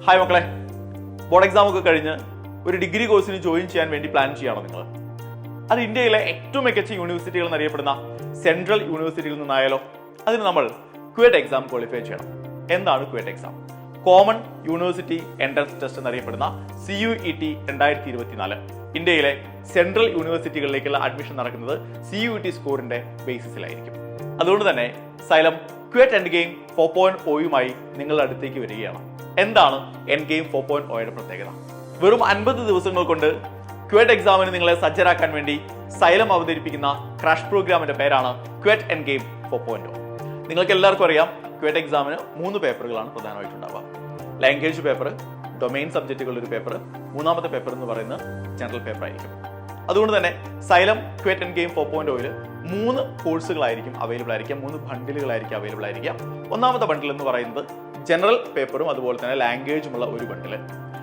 Hi മക്കളെ, board exam ഒക്കെ കഴിഞ്ഞ് ഒരു ഡിഗ്രി കോഴ്സിന് ജോയിൻ ചെയ്യാൻ വേണ്ടി പ്ലാൻ ചെയ്യണോ നിങ്ങൾ? അത് ഇന്ത്യയിലെ ഏറ്റവും മികച്ച യൂണിവേഴ്സിറ്റികൾ എന്നറിയപ്പെടുന്ന സെൻട്രൽ യൂണിവേഴ്സിറ്റിയിൽ നിന്നായാലോ? അതിന് നമ്മൾ ക്വേറ്റ് എക്സാം ക്വാളിഫൈ ചെയ്യണം. എന്താണ് ക്വേറ്റ് exam? Common university entrance test എന്നറിയപ്പെടുന്ന CUET 2024 ഇന്ത്യയിലെ സെൻട്രൽ യൂണിവേഴ്സിറ്റികളിലേക്കുള്ള അഡ്മിഷൻ നടക്കുന്നത് CUET സ്കോറിന്റെ ബേസിസിലായിരിക്കും. അതുകൊണ്ട് തന്നെ സൈലം ക്വേറ്റ് എൻഡ് ഗെയിം 4.0യുമായി നിങ്ങളുടെ അടുത്തേക്ക് വരികയാണ്. എന്താണ് എൻഡ് ഗെയിം 4.0യുടെ പ്രത്യേകത? വെറും 50 ദിവസങ്ങൾ കൊണ്ട് ക്വേറ്റ് എക്സാമിന് നിങ്ങളെ സജ്ജരാക്കാൻ വേണ്ടി സൈലം അവതരിപ്പിക്കുന്ന ക്രാഷ് പ്രോഗ്രാമിന്റെ പേരാണ് ക്വേറ്റ് എൻഡ് ഗെയിം 4.0. നിങ്ങൾക്ക് എല്ലാവർക്കും അറിയാം, ക്വേറ്റ് എക്സാമിന് 3 പേപ്പറുകളാണ് പ്രധാനമായിട്ടുണ്ടാവുക. ലാംഗ്വേജ് പേപ്പർ, ഡൊമൈൻ സബ്ജക്റ്റുകളുടെ ഒരു പേപ്പർ, മൂന്നാമത്തെ പേപ്പർ എന്ന് പറയുന്നത് ജനറൽ പേപ്പർ ആയിരിക്കും. അതുകൊണ്ട് തന്നെ സൈലം ക്വേറ്റ് എൻഡ് ഗെയിം 4.0ൽ 3 കോഴ്സുകളായിരിക്കും അവൈലബിൾ ആയിരിക്കാം, 3 ബണ്ടിലുകളായിരിക്കും അവൈലബിൾ ആയിരിക്കാം. ഒന്നാമത്തെ ബണ്ടിൽ എന്ന് പറയുന്നത് ജനറൽ പേപ്പറും അതുപോലെ തന്നെ ലാംഗ്വേജുമുള്ള ഒരു ബണ്ടിൽ.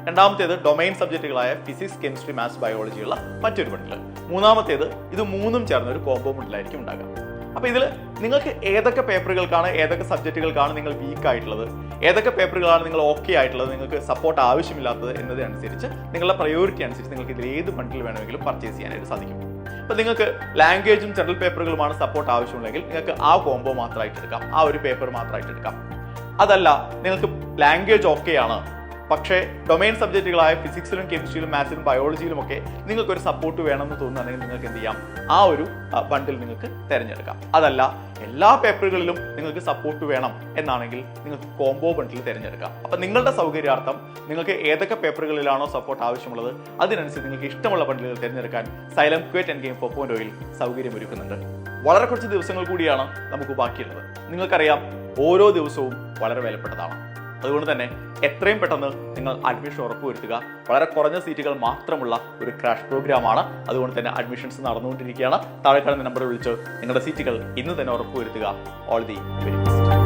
രണ്ടാമത്തേത് ഡൊമൈൻ സബ്ജക്റ്റുകളായ ഫിസിക്സ്, കെമിസ്ട്രി, മാത്സ്, ബയോളജി ഉള്ള മറ്റൊരു ബണ്ടിൽ. മൂന്നാമത്തേത് ഇത് 3ഉം ചേർന്ന ഒരു കോംബോ ബണ്ടിലായിരിക്കും ഉണ്ടാകുക. അപ്പൊ ഇതിൽ നിങ്ങൾക്ക് ഏതൊക്കെ പേപ്പറുകൾക്കാണ്, ഏതൊക്കെ സബ്ജക്റ്റുകൾക്കാണ് നിങ്ങൾ വീക്ക് ആയിട്ടുള്ളത്, ഏതൊക്കെ പേപ്പറുകളാണ് നിങ്ങൾ ഓക്കെ ആയിട്ടുള്ളത്, നിങ്ങൾക്ക് സപ്പോർട്ട് ആവശ്യമില്ലാത്തത് എന്നതനുസരിച്ച് നിങ്ങളുടെ പ്രയോറിറ്റി അനുസരിച്ച് നിങ്ങൾക്ക് ഇതിൽ ഏത് ബണ്ടിൽ വേണമെങ്കിലും പർച്ചേസ് ചെയ്യാനായിട്ട് സാധിക്കും. അപ്പൊ നിങ്ങൾക്ക് ലാംഗ്വേജും ജനറൽ പേപ്പറുകളുമാണ് സപ്പോർട്ട് ആവശ്യമുണ്ടെങ്കിൽ നിങ്ങൾക്ക് ആ കോംബോ മാത്രമായിട്ട് എടുക്കാം, ആ ഒരു പേപ്പർ മാത്രമായിട്ട് എടുക്കാം. അതല്ല, നിങ്ങൾക്ക് ലാംഗ്വേജ് ഓക്കെയാണ്, പക്ഷേ ഡൊമൈൻ സബ്ജക്റ്റുകളായ ഫിസിക്സിലും കെമിസ്ട്രിയിലും മാത്സിലും ബയോളജിയിലും ഒക്കെ നിങ്ങൾക്ക് ഒരു സപ്പോർട്ട് വേണമെന്ന് തോന്നുകയാണെങ്കിൽ നിങ്ങൾക്ക് എന്ത് ചെയ്യാം, ആ ഒരു ബണ്ടിൽ നിങ്ങൾക്ക് തിരഞ്ഞെടുക്കാം. അതല്ല, എല്ലാ പേപ്പറുകളിലും നിങ്ങൾക്ക് സപ്പോർട്ട് വേണം എന്നാണെങ്കിൽ നിങ്ങൾക്ക് കോംബോ ബണ്ടിൽ തിരഞ്ഞെടുക്കാം. അപ്പൊ നിങ്ങളുടെ സൗകര്യാർത്ഥം നിങ്ങൾക്ക് ഏതൊക്കെ പേപ്പറുകളിലാണോ സപ്പോർട്ട് ആവശ്യമുള്ളത് അതിനനുസരിച്ച് നിങ്ങൾക്ക് ഇഷ്ടമുള്ള ബണ്ടിലുകൾ തിരഞ്ഞെടുക്കാൻ സൈലം ക്വേറ്റ് എൻഡ് ഗെയിം 4.0ൽ സൗകര്യമൊരുക്കുന്നുണ്ട്. വളരെ കുറച്ച് ദിവസങ്ങൾ കൂടിയാണ് നമുക്ക് ബാക്കിയുള്ളത്. നിങ്ങൾക്കറിയാം, ഓരോ ദിവസവും വളരെ വിലപ്പെട്ടതാണ്. അതുകൊണ്ട് തന്നെ എത്രയും പെട്ടെന്ന് നിങ്ങൾ അഡ്മിഷൻ ഉറപ്പുവരുത്തുക. വളരെ കുറഞ്ഞ സീറ്റുകൾ മാത്രമുള്ള ഒരു ക്രാഷ് പ്രോഗ്രാമാണ്. അതുകൊണ്ട് തന്നെ അഡ്മിഷൻസ് നടന്നുകൊണ്ടിരിക്കുകയാണ്. താഴെ കാണുന്ന നമ്പർ വിളിച്ച് നിങ്ങളുടെ സീറ്റുകൾ ഇന്ന് തന്നെ ഉറപ്പുവരുത്തുക. All the very best.